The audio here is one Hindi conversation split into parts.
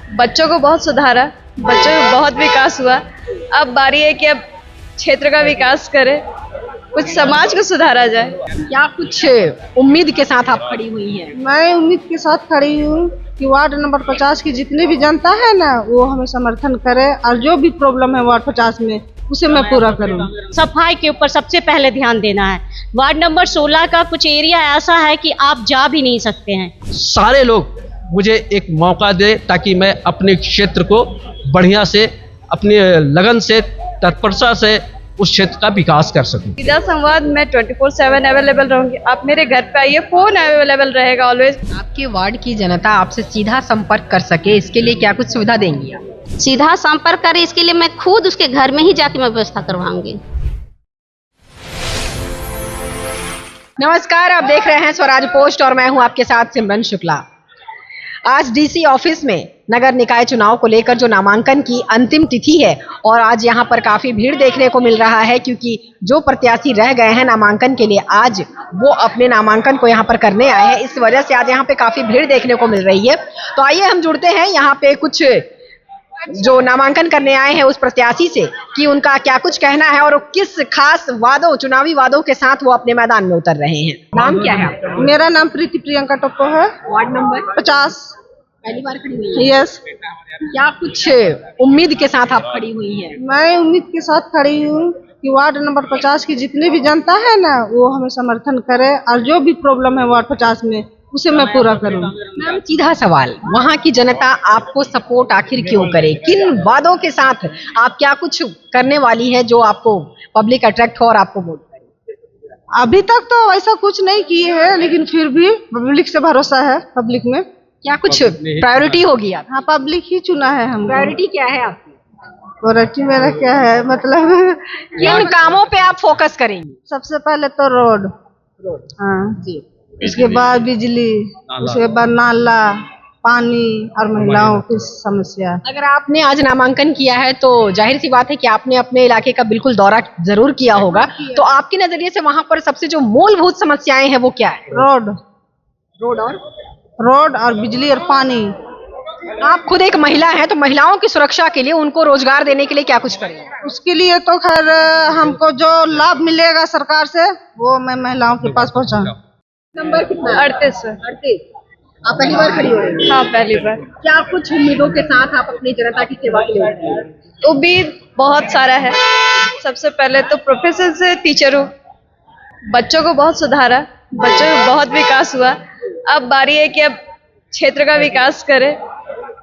बच्चों को बहुत सुधारा, बच्चों में बहुत विकास हुआ। अब बारी है कि अब क्षेत्र का विकास करे, कुछ समाज को सुधारा जाए। क्या कुछ उम्मीद के साथ आप खड़ी हुई हैं? मैं उम्मीद के साथ खड़ी हूँ कि वार्ड नंबर 50 की जितनी भी जनता है ना, वो हमें समर्थन करे और जो भी प्रॉब्लम है वार्ड 50 में उसे मैं पूरा करूँ। सफाई के ऊपर सबसे पहले ध्यान देना है। वार्ड नंबर 16 का कुछ एरिया ऐसा है कि आप जा भी नहीं सकते हैं। सारे लोग मुझे एक मौका दे ताकि मैं अपने क्षेत्र को बढ़िया से, अपनी लगन से, तत्परता से उस क्षेत्र का विकास कर सकूं। सीधा संवाद मैं 24/7 अवेलेबल रहूंगी। आप मेरे घर पे आइए, फोन अवेलेबल रहेगा ऑलवेज। आपके वार्ड की जनता आपसे सीधा संपर्क कर सके, इसके लिए क्या कुछ सुविधा देंगी आप? सीधा संपर्क करे, इसके लिए मैं खुद उसके घर में ही जाके मैं व्यवस्था करवाऊंगी। नमस्कार, आप देख रहे हैं स्वराज पोस्ट और मैं हूं आपके साथ सिमरन शुक्ला। आज डीसी ऑफिस में नगर निकाय चुनाव को लेकर जो नामांकन की अंतिम तिथि है और आज यहां पर काफी भीड़ देखने को मिल रहा है, क्योंकि जो प्रत्याशी रह गए हैं नामांकन के लिए आज वो अपने नामांकन को यहां पर करने आए हैं। इस वजह से आज यहां पे काफी भीड़ देखने को मिल रही है। तो आइए हम जुड़ते हैं यहां पे कुछ जो नामांकन करने आए हैं उस प्रत्याशी से कि उनका क्या कुछ कहना है और किस खास वादों, चुनावी वादों के साथ वो अपने मैदान में उतर रहे हैं। नाम क्या है आपका? मेरा नाम प्रीति प्रियंका टप्पो है। Ward number 50। पहली बार खड़ी हुई है? यस। क्या कुछ उम्मीद के साथ आप खड़ी हुई हैं? मैं उम्मीद के साथ खड़ी हूँ कि वार्ड नंबर 50 की जितनी भी जनता है ना, वो हमें समर्थन करे और जो भी प्रॉब्लम है वार्ड 50 में उसे मैं पूरा करूँ। मैम, सीधा सवाल, वहाँ की जनता आपको सपोर्ट आखिर क्यों करे? किन वादों के साथ आप क्या कुछ करने वाली है जो आपको पब्लिक अट्रैक्ट हो और आपको वोट करे? अभी तक तो ऐसा कुछ नहीं किए हैं, लेकिन फिर भी पब्लिक से भरोसा है। पब्लिक में क्या कुछ प्रायोरिटी होगी आप? हाँ, पब्लिक ही चुना है हम। प्रायोरिटी क्या है आपकी? प्रायोरिटी मेरा क्या है, मतलब किन कामों पे आप फोकस करेंगी? सबसे पहले तो रोड। हाँ जी। उसके बाद बिजली, उसके बाद नाला, पानी और महिलाओं की समस्या। अगर आपने आज नामांकन किया है तो जाहिर सी बात है कि आपने अपने इलाके का बिल्कुल दौरा जरूर किया होगा। तो आपके नजरिए से वहाँ पर सबसे जो मूलभूत समस्याएं हैं वो क्या है? रोड और बिजली और पानी। आप खुद एक महिला हैं, तो महिलाओं की सुरक्षा के लिए, उनको रोजगार देने के लिए क्या कुछ करेंगे? उसके लिए तो खैर हमको जो लाभ मिलेगा सरकार से वो मैं महिलाओं के पास पहुँचाऊँ। नंबर कितना? 38 है। 38। आप पहली बार खड़ी हो रही हैं? हाँ, पहली बार। क्या कुछ उम्मीदों के साथ आप अपनी जनता की सेवा के लिए उतरी हैं? उम्मीद बहुत सारा है। सबसे पहले तो प्रोफेसर से टीचर हूँ, बच्चों को बहुत सुधारा, बच्चों में बहुत विकास हुआ। अब बारी है कि अब क्षेत्र का विकास करे,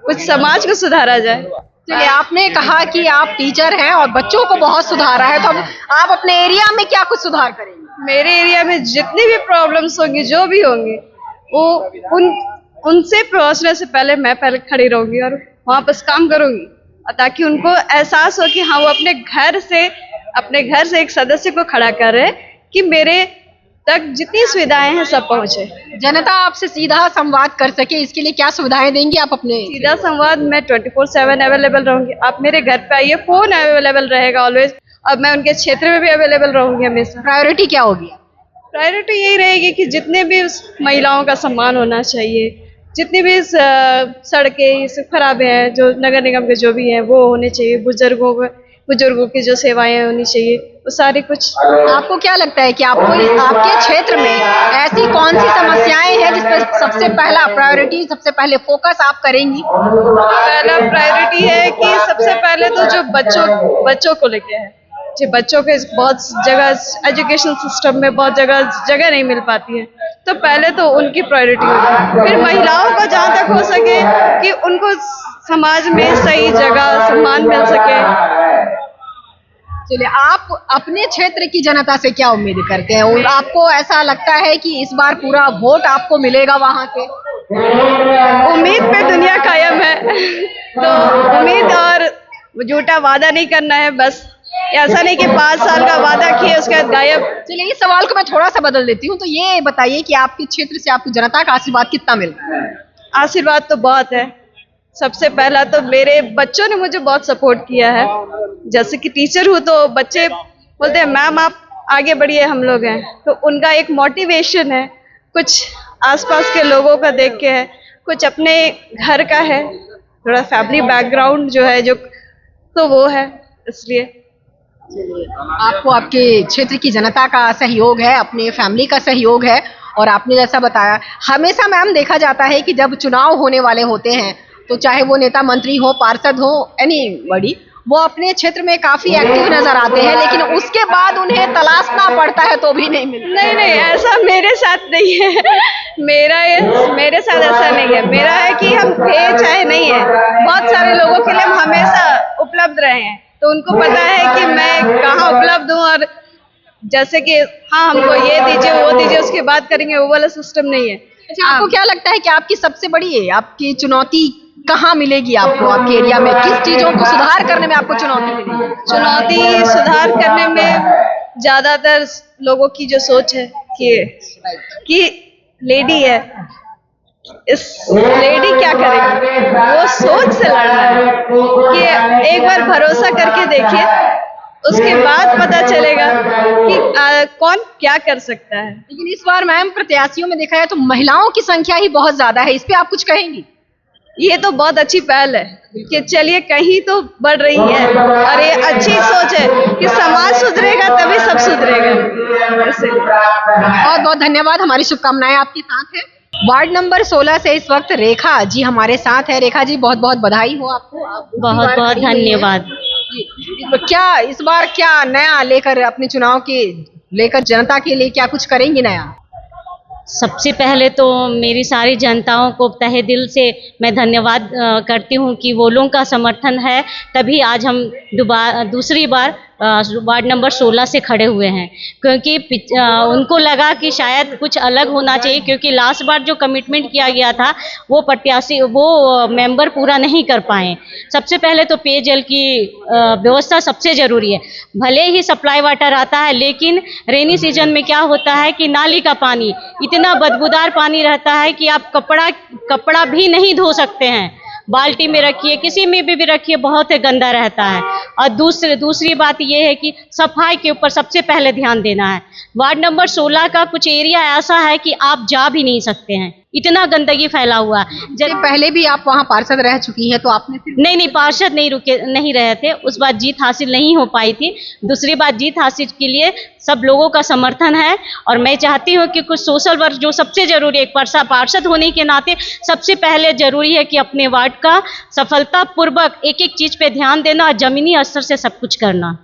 कुछ समाज को सुधारा जाए। चलिए, आपने कहा कि आप टीचर हैं और बच्चों को बहुत सुधारा है, तो अब आप अपने एरिया में क्या कुछ सुधार करेंगे? मेरे एरिया में जितनी भी प्रॉब्लम्स होंगी, जो भी होंगे, वो उनसे पहुंचने से पहले मैं पहले खड़ी रहूंगी और वहाँ पर काम करूंगी, ताकि उनको एहसास हो कि हाँ, वो अपने घर से एक सदस्य को खड़ा कर रहे कि मेरे तक जितनी सुविधाएं हैं सब पहुंचे। जनता आपसे सीधा संवाद कर सके, इसके लिए क्या सुविधाएं देंगी आप अपने? सीधा संवाद मैं 24/7 अवेलेबल रहूंगी। आप मेरे घर पे आइए, फोन अवेलेबल रहेगा ऑलवेज। अब मैं उनके क्षेत्र में भी अवेलेबल रहूंगी हमेशा। प्रायोरिटी क्या होगी? प्रायोरिटी यही रहेगी कि जितने भी महिलाओं का सम्मान होना चाहिए, जितनी भी सड़कें खराब हैं, जो नगर निगम के जो भी हैं वो होने चाहिए, बुजुर्गों की जो सेवाएं होनी चाहिए, वो सारी कुछ। आपको क्या लगता है कि आपके क्षेत्र में ऐसी कौन सी समस्याएं हैं जिस पर सबसे पहला प्रायोरिटी, सबसे पहले फोकस आप करेंगी? पहला प्रायोरिटी है कि सबसे पहले तो जो बच्चों को लेके है, जो बच्चों के बहुत जगह एजुकेशन सिस्टम में बहुत जगह नहीं मिल पाती है, तो पहले तो उनकी प्रायोरिटी होगी। फिर महिलाओं को जहाँ तक हो सके कि उनको समाज में सही जगह, सम्मान मिल सके। चलिए, आप अपने क्षेत्र की जनता से क्या उम्मीद करते हैं और आपको ऐसा लगता है कि इस बार पूरा वोट आपको मिलेगा वहाँ के? उम्मीद पे दुनिया कायम है, तो उम्मीद और झूठा वादा नहीं करना है बस। ऐसा नहीं कि 5 साल का वादा किए उसके बाद गायब। चलिए, इस सवाल को मैं थोड़ा सा बदल देती हूँ, तो ये बताइए कि आपके क्षेत्र से आपकी जनता का आशीर्वाद कितना मिल रहा है? आशीर्वाद तो बहुत है। सबसे पहला तो मेरे बच्चों ने मुझे बहुत सपोर्ट किया है। जैसे कि टीचर हूँ तो बच्चे बोलते हैं मैम आप आगे बढ़िए, हम लोग हैं, तो उनका एक मोटिवेशन है। कुछ आसपास के लोगों का देख के है, कुछ अपने घर का है, थोड़ा फैमिली बैकग्राउंड जो है जो, तो वो है इसलिए। आपको आपके क्षेत्र की जनता का सहयोग है, अपने फैमिली का सहयोग है, और आपने जैसा बताया, हमेशा मैम देखा जाता है कि जब चुनाव होने वाले होते हैं तो चाहे वो नेता मंत्री हो, पार्षद हो, एनीबॉडी, वो अपने क्षेत्र में काफी एक्टिव नजर आते हैं, लेकिन उसके बाद उन्हें तलाशना पड़ता है तो भी नहीं मिलता। नहीं नहीं, ऐसा मेरे साथ नहीं है। मेरे साथ ऐसा नहीं है। मेरा है कि हम थे चाहे नहीं है, बहुत सारे लोगों के लिए हम हमेशा उपलब्ध रहे हैं, तो उनको पता है कि मैं कहाँ उपलब्ध हूँ। और जैसे कि हाँ हमको ये दीजिए वो दीजिए उसके बाद करेंगे, वो वाला सिस्टम नहीं है। अच्छा, आपको क्या लगता है कि आपकी सबसे बड़ी आपकी चुनौती कहाँ मिलेगी आपको, आपके एरिया में किस चीजों को सुधार करने में आपको चुनौती मिलेगी? चुनौती सुधार करने में ज्यादातर लोगों की जो सोच है कि लेडी है, इस लेडी क्या करेगी, वो सोच से लड़ना है कि एक बार भरोसा करके देखिए, उसके बाद पता चलेगा कि कौन क्या कर सकता है। लेकिन इस बार मैम प्रत्याशियों में देखा जाए तो महिलाओं की संख्या ही बहुत ज्यादा है, इस पे आप कुछ कहेंगी? ये तो बहुत अच्छी पहल है कि चलिए कहीं तो बढ़ रही है, और ये अच्छी सोच है कि समाज सुधरेगा तभी सब सुधरेगा। बहुत बहुत धन्यवाद, हमारी शुभकामनाएं आपके साथ है। वार्ड नंबर 16 से इस वक्त रेखा जी हमारे साथ है। रेखा जी, बहुत बहुत बधाई हो आपको, बहुत बहुत धन्यवाद। क्या इस बार क्या नया लेकर अपने चुनाव के लेकर जनता के लिए क्या कुछ करेंगी नया? सबसे पहले तो मेरी सारी जनताओं को तहे दिल से मैं धन्यवाद करती हूँ कि वो लोगों का समर्थन है, तभी आज हम दूसरी बार वार्ड नंबर 16 से खड़े हुए हैं, क्योंकि उनको लगा कि शायद कुछ अलग होना चाहिए, क्योंकि लास्ट बार जो कमिटमेंट किया गया था वो प्रत्याशी वो मेंबर पूरा नहीं कर पाए। सबसे पहले तो पेयजल की व्यवस्था सबसे ज़रूरी है। भले ही सप्लाई वाटर आता है, लेकिन रेनी सीजन में क्या होता है कि नाली का पानी इतना बदबूदार पानी रहता है कि आप कपड़ा भी नहीं धो सकते हैं। बाल्टी में रखिए, किसी में भी रखिए, बहुत ही गंदा रहता है। और दूसरी बात ये है कि सफाई के ऊपर सबसे पहले ध्यान देना है। वार्ड नंबर 16 का कुछ एरिया ऐसा है कि आप जा भी नहीं सकते हैं, इतना गंदगी फैला हुआ है। जब पहले भी आप वहाँ पार्षद रह चुकी हैं तो आपने नहीं पार्षद नहीं रहे थे, उस बार जीत हासिल नहीं हो पाई थी। दूसरी बात, जीत हासिल के लिए सब लोगों का समर्थन है, और मैं चाहती हूँ कि कुछ सोशल वर्क जो सबसे जरूरी है, एक पार्षद होने के नाते सबसे पहले जरूरी है कि अपने वार्ड का सफलतापूर्वक एक एक चीज पे ध्यान देना और जमीनी स्तर से सब कुछ करना।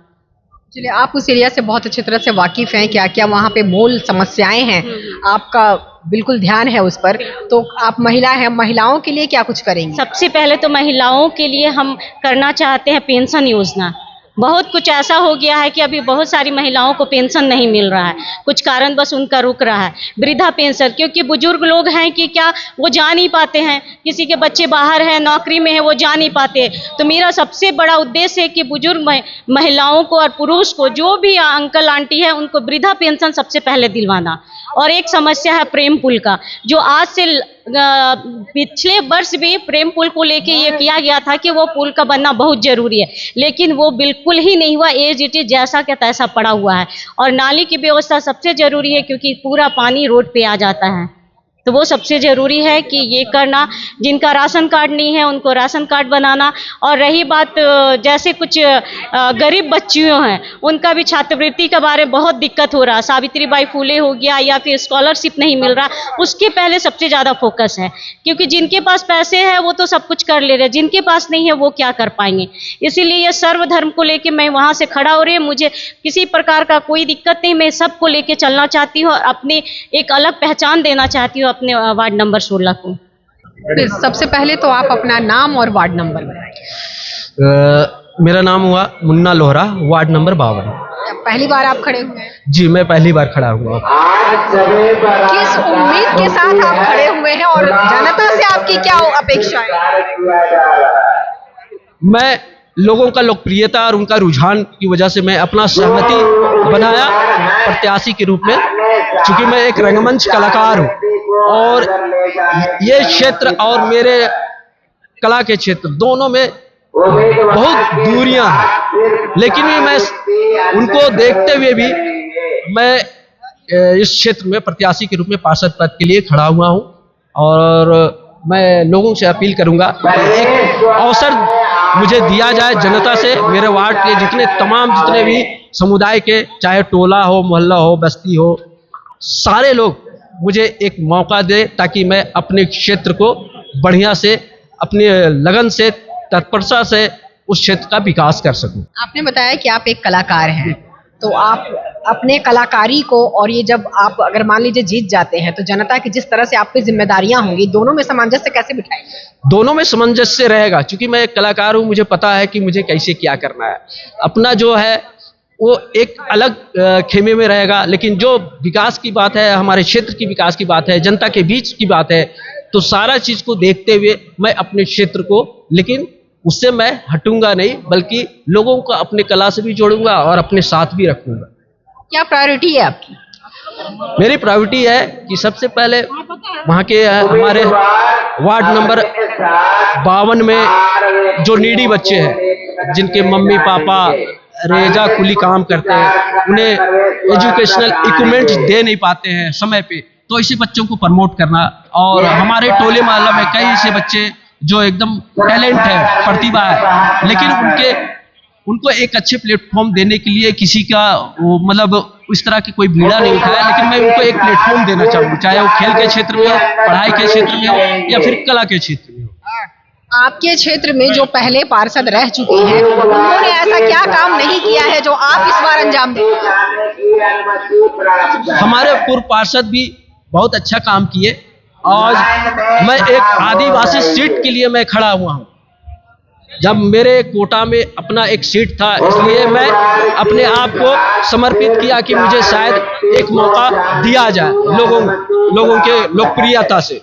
चलिए, आप उस एरिया से बहुत अच्छी तरह से वाकिफ हैं, क्या क्या वहाँ पे मूल समस्याएं हैं, आपका बिल्कुल ध्यान है उस पर। तो आप महिला हैं, महिलाओं के लिए क्या कुछ करेंगी? सबसे पहले तो महिलाओं के लिए हम करना चाहते हैं पेंशन योजना। बहुत कुछ ऐसा हो गया है कि अभी बहुत सारी महिलाओं को पेंशन नहीं मिल रहा है, कुछ कारण बस उनका रुक रहा है। वृद्धा पेंशन, क्योंकि बुजुर्ग लोग हैं कि क्या वो जा नहीं पाते हैं, किसी के बच्चे बाहर हैं, नौकरी में है, वो जा नहीं पाते। तो मेरा सबसे बड़ा उद्देश्य है कि बुजुर्ग महिलाओं को और पुरुष को, जो भी अंकल आंटी है, उनको वृद्धा पेंशन सबसे पहले दिलवाना। और एक समस्या है प्रेम पुल का, जो आज से पिछले वर्ष भी प्रेम पुल को लेके ये किया गया था कि वो पुल का बनना बहुत जरूरी है, लेकिन वो बिल्कुल ही नहीं हुआ। एज इट इज जैसा का तैसा पड़ा हुआ है। और नाली की व्यवस्था सबसे जरूरी है, क्योंकि पूरा पानी रोड पे आ जाता है, तो वो सबसे ज़रूरी है कि ये करना। जिनका राशन कार्ड नहीं है उनको राशन कार्ड बनाना। और रही बात जैसे कुछ गरीब बच्चियों हैं, उनका भी छात्रवृत्ति के बारे में बहुत दिक्कत हो रहा है। सावित्रीबाई फुले हो गया, या फिर स्कॉलरशिप नहीं मिल रहा, उसके पहले सबसे ज़्यादा फोकस है, क्योंकि जिनके पास पैसे हैं वो तो सब कुछ कर ले रहे, जिनके पास नहीं है वो क्या कर पाएंगे। इसीलिए ये सर्वधर्म को लेके मैं वहाँ से खड़ा हो रही हूँ। मुझे किसी प्रकार का कोई दिक्कत नहीं, मैं सबको लेके चलना चाहती हूँ और अपनी एक अलग पहचान देना चाहती हूँ अपने वार्ड नंबर 16 को। सबसे पहले तो आप अपना नाम और वार्ड नंबर बताइए। मेरा नाम हुआ मुन्ना लोहरा, वार्ड नंबर 52। पहली बार आप खड़े हुए हैं? जी, मैं पहली बार खड़ा हुआ। किस उम्मीद के साथ आप खड़े हुए हैं और जनता से आपकी क्या अपेक्षा है? मैं लोगों का लोकप्रियता और उनका रुझान की वजह से मैं अपना सहमति बनाया प्रत्याशी के रूप में, क्योंकि मैं एक रंगमंच कलाकार हूँ और ये क्षेत्र और मेरे कला के क्षेत्र दोनों में बहुत दूरियां हैं, लेकिन भी मैं उनको देखते हुए भी मैं इस क्षेत्र में प्रत्याशी के रूप में पार्षद पद के लिए खड़ा हुआ हूं। और मैं लोगों से अपील करूंगा, एक अवसर मुझे दिया जाए जनता से, मेरे वार्ड के जितने भी समुदाय के, चाहे टोला हो, मोहल्ला हो, बस्ती हो, सारे लोग मुझे एक मौका दे ताकि मैं अपने क्षेत्र को बढ़िया से, अपनी लगन से, तत्परता से उस क्षेत्र का विकास कर सकूं। आपने बताया कि आप एक कलाकार हैं, तो आप अपने कलाकारी को, और ये जब आप अगर मान लीजिए जीत जाते हैं तो जनता की जिस तरह से आप पे जिम्मेदारियां होंगी, दोनों में सामंजस्य कैसे बिठाएंगे? दोनों में सामंजस्य रहेगा, क्योंकि मैं एक कलाकार हूँ, मुझे पता है कि मुझे कैसे क्या करना है। अपना जो है वो एक अलग खेमे में रहेगा, लेकिन जो विकास की बात है, हमारे क्षेत्र की विकास की बात है, जनता के बीच की बात है, तो सारा चीज़ को देखते हुए मैं अपने क्षेत्र को, लेकिन उससे मैं हटूंगा नहीं, बल्कि लोगों को अपने कला से भी जोड़ूंगा और अपने साथ भी रखूंगा। क्या प्रायोरिटी है आपकी? मेरी प्रायोरिटी है कि सबसे पहले वहाँ के हमारे वार्ड नंबर 52 में जो नीडी बच्चे हैं, जिनके मम्मी पापा रेजा कुली काम करते हैं, उन्हें एजुकेशनल इक्विपमेंट्स दे नहीं पाते हैं समय पे, तो ऐसे बच्चों को प्रमोट करना। और हमारे टोले मोहल्ला में कई ऐसे बच्चे जो एकदम टैलेंट है, प्रतिभा है, लेकिन उनको एक अच्छे प्लेटफॉर्म देने के लिए किसी का मतलब इस तरह की कोई बीड़ा नहीं उठाया, लेकिन मैं उनको एक प्लेटफॉर्म देना चाहूँगा, चाहे वो खेल के क्षेत्र में हो, पढ़ाई के क्षेत्र में हो, या फिर कला के क्षेत्र में हो। आपके क्षेत्र में जो पहले पार्षद रह चुके हैं, उन्होंने ऐसा क्या काम नहीं किया है जो आप इस बार अंजाम देंगे? हमारे पूर्व पार्षद भी बहुत अच्छा काम किए। आज मैं एक आदिवासी सीट के लिए मैं खड़ा हुआ हूँ। जब मेरे कोटा में अपना एक सीट था, इसलिए मैं अपने आप को समर्पित किया कि मुझे शायद एक मौका दिया जाए लोगों के लोकप्रियता से।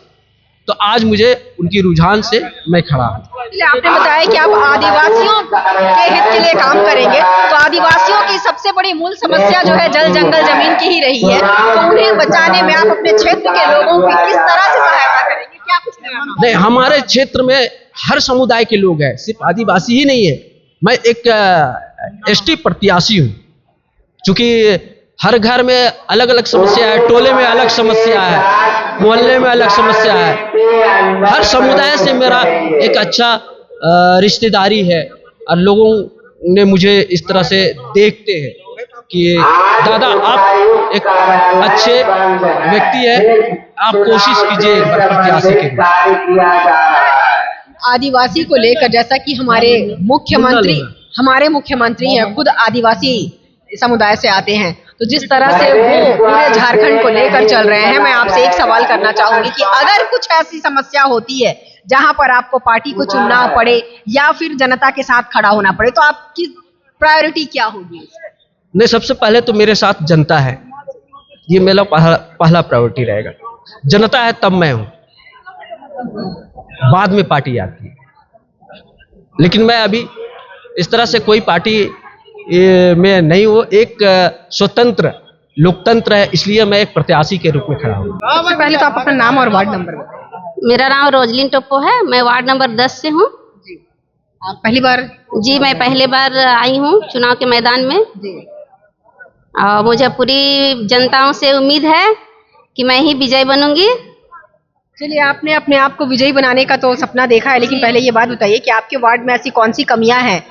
तो आज मुझे उनकी रुझान से मैं खड़ा हूँ। आपने बताया कि आप आदिवासियों के हित के लिए काम करेंगे, तो आदिवासियों की सबसे बड़ी मूल समस्या जो है जल जंगल जमीन की ही रही है, तो उन्हें बचाने में आप अपने क्षेत्र के लोगों की किस तरह से सहायता करेंगे? क्या कुछ नहीं, हमारे क्षेत्र में हर समुदाय के लोग हैं, सिर्फ आदिवासी ही नहीं है। मैं एक एसटी प्रत्याशी हूँ, क्योंकि हर घर में अलग अलग समस्या है, टोले में अलग समस्या है, मोहल्ले में अलग समस्या है। हर समुदाय से मेरा एक अच्छा रिश्तेदारी है, और लोगों ने मुझे इस तरह से देखते हैं कि दादा आप एक अच्छे व्यक्ति हैं, आप कोशिश कीजिए प्रत्याशी के लिए। आदिवासी को लेकर, जैसा कि हमारे मुख्यमंत्री हैं खुद आदिवासी समुदाय से आते हैं, तो जिस तरह से वो पूरे झारखंड को लेकर चल रहे हैं, मैं आपसे एक सवाल करना चाहूंगी कि अगर कुछ ऐसी समस्या होती है जहां पर आपको पार्टी को चुनना पड़े या फिर जनता के साथ खड़ा होना पड़े, तो आपकी प्रायोरिटी क्या होगी? नहीं, सबसे पहले तो मेरे साथ जनता है, ये मेरा पहला प्रायोरिटी रहेगा। जनता है तब मैं हूँ, बाद में पार्टी आती है। लेकिन मैं अभी इस तरह से कोई पार्टी में नहीं हूँ, एक स्वतंत्र लोकतंत्र है, इसलिए मैं एक प्रत्याशी के रूप में खड़ा हूँ। सबसे पहले तो आप अपना नाम और वार्ड नंबर बताएं। मेरा नाम रोजलिन टोप्पो है, मैं वार्ड नंबर 10 से हूँ। आप पहली बार? जी, मैं पहले बार आई हूँ चुनाव के मैदान में। और मुझे पूरी जनताओं से उम्मीद है कि मैं ही विजय बनूंगी। चलिए, आपने अपने आप को विजयी बनाने का तो सपना देखा है, लेकिन पहले ये बात बताइए कि आपके वार्ड में ऐसी कौन सी कमियां हैं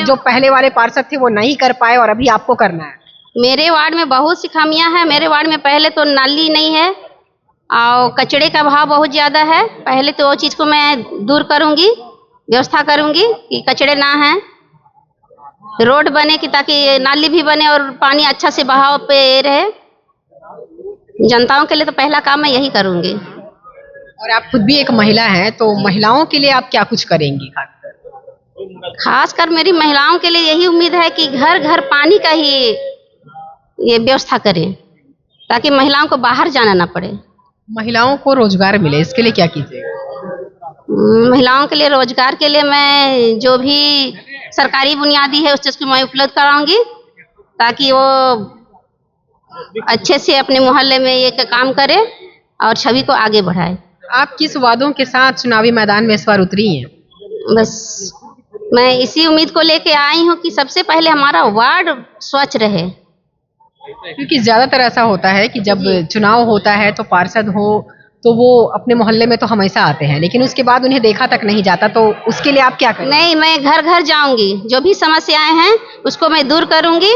जो पहले वाले पार्षद थे वो नहीं कर पाए और अभी आपको करना है? मेरे वार्ड में बहुत सी खामियां हैं। मेरे वार्ड में पहले तो नाली नहीं है और कचड़े का भाव बहुत ज़्यादा है। पहले तो वो चीज़ को मैं दूर करूंगी, व्यवस्था करूंगी कि कचड़े ना हैं, रोड बने कि ताकि नाली भी बने और पानी अच्छा से बहाव पे रहे। जनताओं के लिए तो पहला काम मैं यही करूंगी। और आप खुद भी एक महिला हैं, तो महिलाओं के लिए आप क्या कुछ करेंगी? खासकर मेरी महिलाओं के लिए यही उम्मीद है कि घर घर पानी का ही ये व्यवस्था करें, ताकि महिलाओं को बाहर जाना ना पड़े। महिलाओं को रोजगार मिले, इसके लिए क्या कीजिएगा? महिलाओं के लिए रोजगार के लिए मैं जो भी सरकारी बुनियादी है उस चीज़ को मैं उपलब्ध कराऊंगी, ताकि वो अच्छे से अपने मोहल्ले में ये काम करे और छवि को आगे बढ़ाए। आप किस वादों के साथ चुनावी मैदान में इस बार उतरी हैं? बस मैं इसी उम्मीद को लेके आई हूँ कि सबसे पहले हमारा वार्ड स्वच्छ रहे, क्योंकि ज्यादातर ऐसा होता है कि जब चुनाव होता है तो पार्षद हो तो वो अपने मोहल्ले में तो हमेशा आते हैं, लेकिन उसके बाद उन्हें देखा तक नहीं जाता, तो उसके लिए आप क्या करें? नहीं, मैं घर घर जाऊंगी, जो भी समस्याएं हैं उसको मैं दूर करूंगी,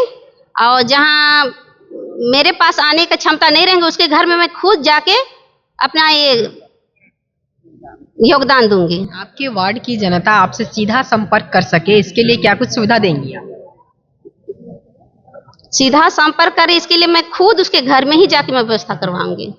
और जहां मेरे पास आने की क्षमता नहीं रहेंगे उसके घर में मैं खुद जाके अपना ये योगदान दूंगी। आपके वार्ड की जनता आपसे सीधा संपर्क कर सके, इसके लिए क्या कुछ सुविधा देंगी आप? सीधा संपर्क करे इसके लिए मैं खुद उसके घर में ही जाके मैं व्यवस्था करवाऊंगी।